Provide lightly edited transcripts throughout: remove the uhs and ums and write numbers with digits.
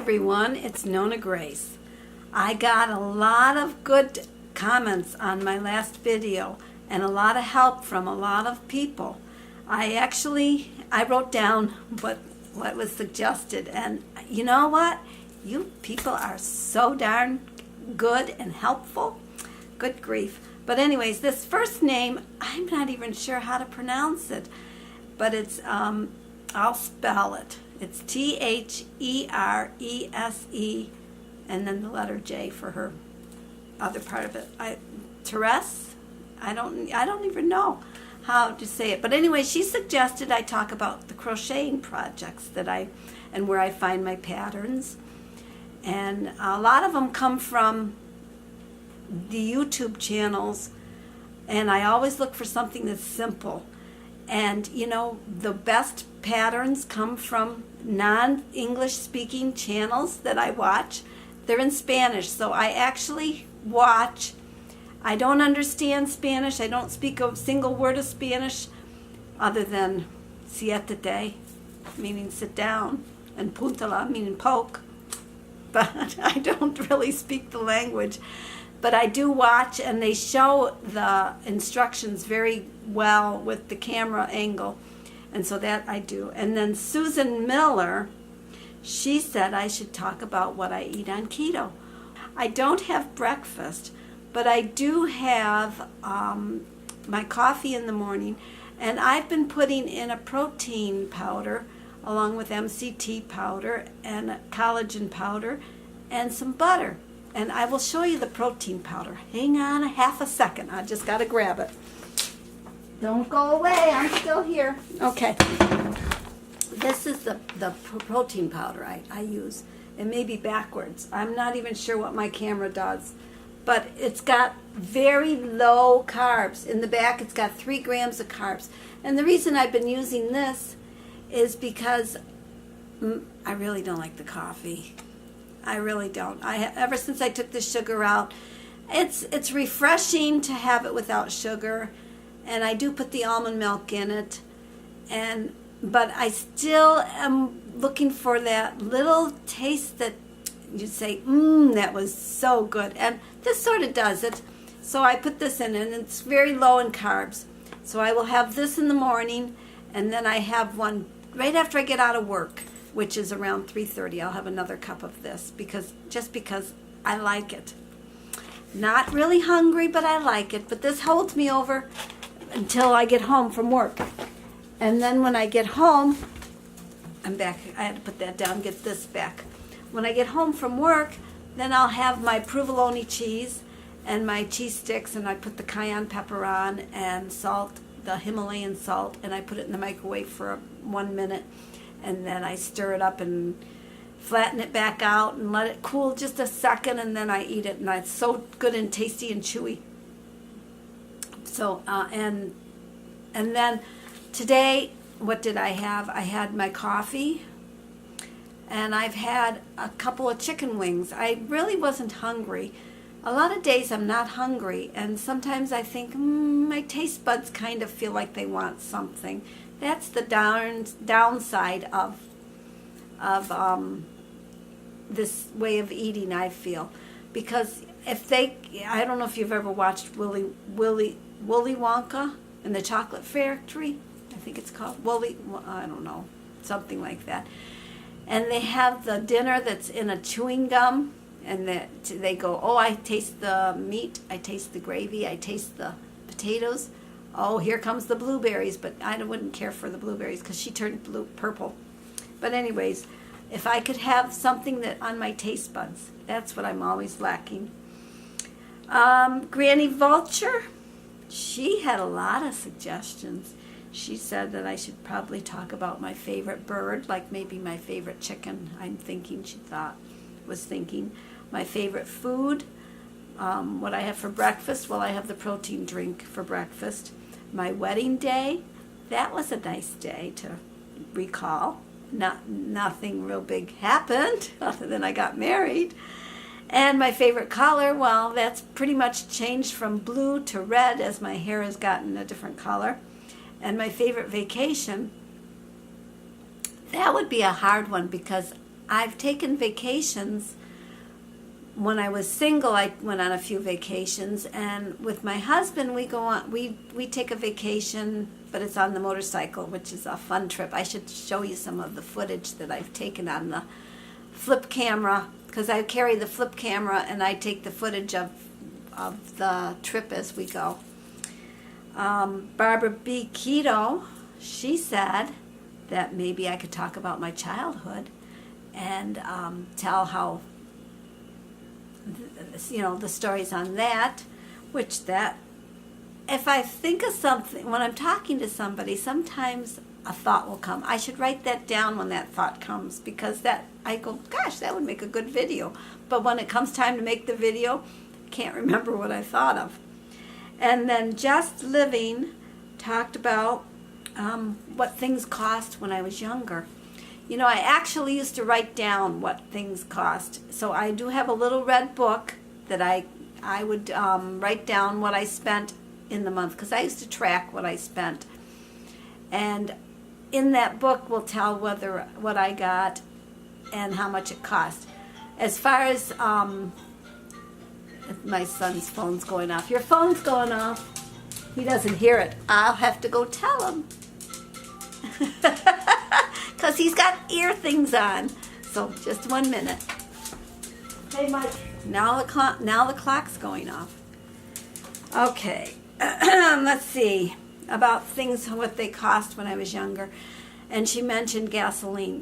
everyone, it's Nona Grace. I got a lot of good comments on my last video and a lot of help from a lot of people. I wrote down what was suggested, and you know what? You people are so darn good and helpful. Good grief. But anyways, this first name, I'm not even sure how to pronounce it, but it's I'll spell it. It's Therese, and then the letter J for her other part of it. Therese? I don't even know how to say it. But anyway, she suggested I talk about the crocheting projects and where I find my patterns. And a lot of them come from the YouTube channels, and I always look for something that's simple. And you know, the best patterns come from non-English speaking channels that I watch. They're in Spanish, so I actually watch. I don't understand Spanish. I don't speak a single word of Spanish other than siéntate, meaning sit down, and puntala, meaning poke. But I don't really speak the language. But I do watch, and they show the instructions very well with the camera angle. And so that I do. And then Susan Miller, she said I should talk about what I eat on keto. I don't have breakfast, but I do have my coffee in the morning. And I've been putting in a protein powder along with MCT powder and collagen powder and some butter. And I will show you the protein powder. Hang on a half a second. I just got to grab it. Don't go away. I'm still here. Okay. This is the protein powder I use. It may be backwards. I'm not even sure what my camera does. But it's got very low carbs. In the back, it's got 3 grams of carbs. And the reason I've been using this is because I really don't like the coffee. I really don't. Ever since I took the sugar out, it's refreshing to have it without sugar, and I do put the almond milk in it, but I still am looking for that little taste that you say, that was so good, and this sort of does it. So I put this in, and it's very low in carbs. So I will have this in the morning, and then I have one right after I get out of work, which is around 3:30. I'll have another cup of this because I like it. Not really hungry, but I like it. But this holds me over until I get home from work. And then when I get home, I'm back. I had to put that down, get this back. When I get home from work, then I'll have my provolone cheese and my cheese sticks, and I put the cayenne pepper on and salt, the Himalayan salt, and I put it in the microwave for 1 minute. And then I stir it up and flatten it back out and let it cool just a second, and then I eat it. And it's so good and tasty and chewy. So, and then today, what did I have? I had my coffee, and I've had a couple of chicken wings. I really wasn't hungry. A lot of days I'm not hungry, and sometimes I think, my taste buds kind of feel like they want something. That's the downside of this way of eating, I feel. Because I don't know if you've ever watched Willy Wonka and the Chocolate Factory. I think it's called I don't know, something like that. And they have the dinner that's in a chewing gum, and they go, I taste the meat, I taste the gravy, I taste the potatoes. Oh, here comes the blueberries, but I wouldn't care for the blueberries because she turned purple. But anyways, if I could have something that on my taste buds, that's what I'm always lacking. Granny Vulture, she had a lot of suggestions. She said that I should probably talk about my favorite bird, like maybe my favorite chicken. Was thinking. My favorite food, what I have for breakfast. Well, I have the protein drink for breakfast. My wedding day, that was a nice day to recall. Nothing real big happened other than I got married. And my favorite color, well, that's pretty much changed from blue to red as my hair has gotten a different color. And my favorite vacation, that would be a hard one because I've taken vacations. When I was single, I went on a few vacations, and with my husband, we go on. We take a vacation, but it's on the motorcycle, which is a fun trip. I should show you some of the footage that I've taken on the flip camera, because I carry the flip camera and I take the footage of the trip as we go. Barbara B. Keto, she said that maybe I could talk about my childhood and tell how, the stories on that, which that, if I think of something, when I'm talking to somebody, sometimes a thought will come. I should write that down when that thought comes, because that, I go, gosh, that would make a good video. But when it comes time to make the video, can't remember what I thought of. And then Just Living talked about what things cost when I was younger. I actually used to write down what things cost. So I do have a little red book that I would write down what I spent in the month, because I used to track what I spent. And in that book will tell what I got and how much it cost. As far as my son's phone's going off. Your phone's going off. He doesn't hear it. I'll have to go tell him. Because he's got ear things on. So just 1 minute. Hey, Mike. Now the clock's going off. Okay. Let's see. About things, what they cost when I was younger. And she mentioned gasoline.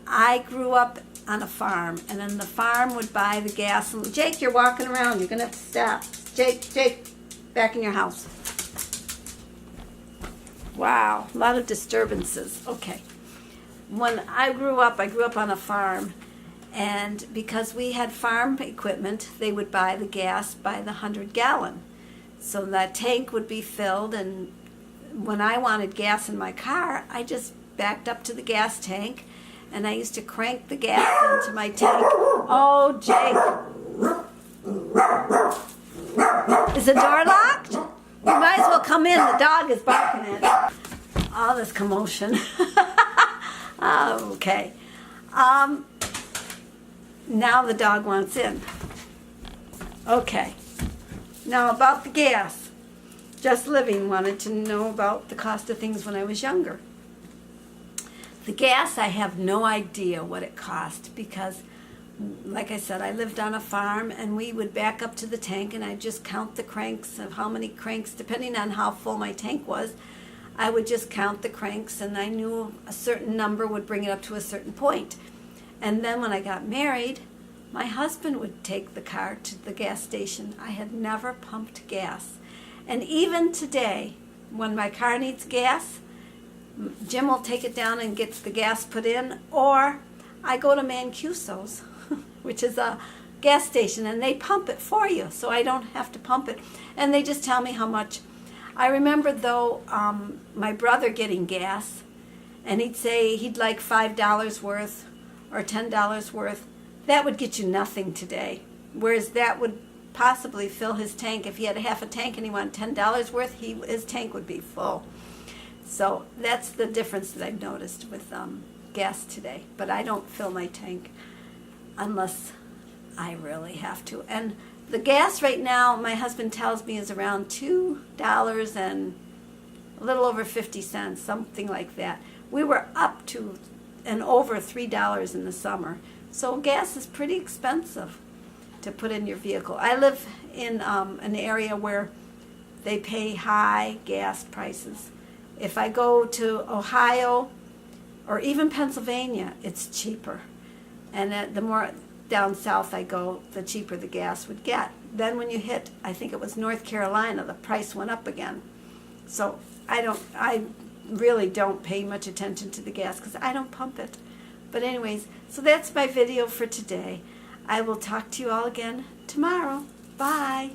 I grew up on a farm, and then the farm would buy the gasoline. Jake, you're walking around. You're going to have to stop. Jake, back in your house. Wow, a lot of disturbances. Okay. When I grew up on a farm, and because we had farm equipment, they would buy the gas by the 100-gallon. So that tank would be filled, and when I wanted gas in my car, I just backed up to the gas tank, and I used to crank the gas into my tank. Oh, Jake. Is the door locked? You might as well come in. The dog is barking at it. All this commotion. Okay. Now the dog wants in. Okay. Now about the gas. Just Living wanted to know about the cost of things when I was younger. The gas, I have no idea what it cost, because, like I said, I lived on a farm, and we would back up to the tank, and I'd just count the cranks of how many cranks, depending on how full my tank was. I would just count the cranks, and I knew a certain number would bring it up to a certain point. And then when I got married, my husband would take the car to the gas station. I had never pumped gas. And even today, when my car needs gas, Jim will take it down and get the gas put in, or I go to Mancuso's, which is a gas station, and they pump it for you, so I don't have to pump it. And they just tell me how much. I remember, though, my brother getting gas, and he'd say he'd like $5 worth or $10 worth. That would get you nothing today, whereas that would possibly fill his tank. If he had half a tank and he wanted $10 worth, his tank would be full. So that's the difference that I've noticed with gas today. But I don't fill my tank unless I really have to. And the gas right now, my husband tells me, is around $2 and a little over 50 cents, something like that. We were up to and over $3 in the summer. So gas is pretty expensive to put in your vehicle. I live in an area where they pay high gas prices. If I go to Ohio or even Pennsylvania, it's cheaper. And the more down south I go, the cheaper the gas would get. Then when you hit, I think it was North Carolina, the price went up again. So I really don't pay much attention to the gas because I don't pump it. But anyways, so that's my video for today. I will talk to you all again tomorrow. Bye.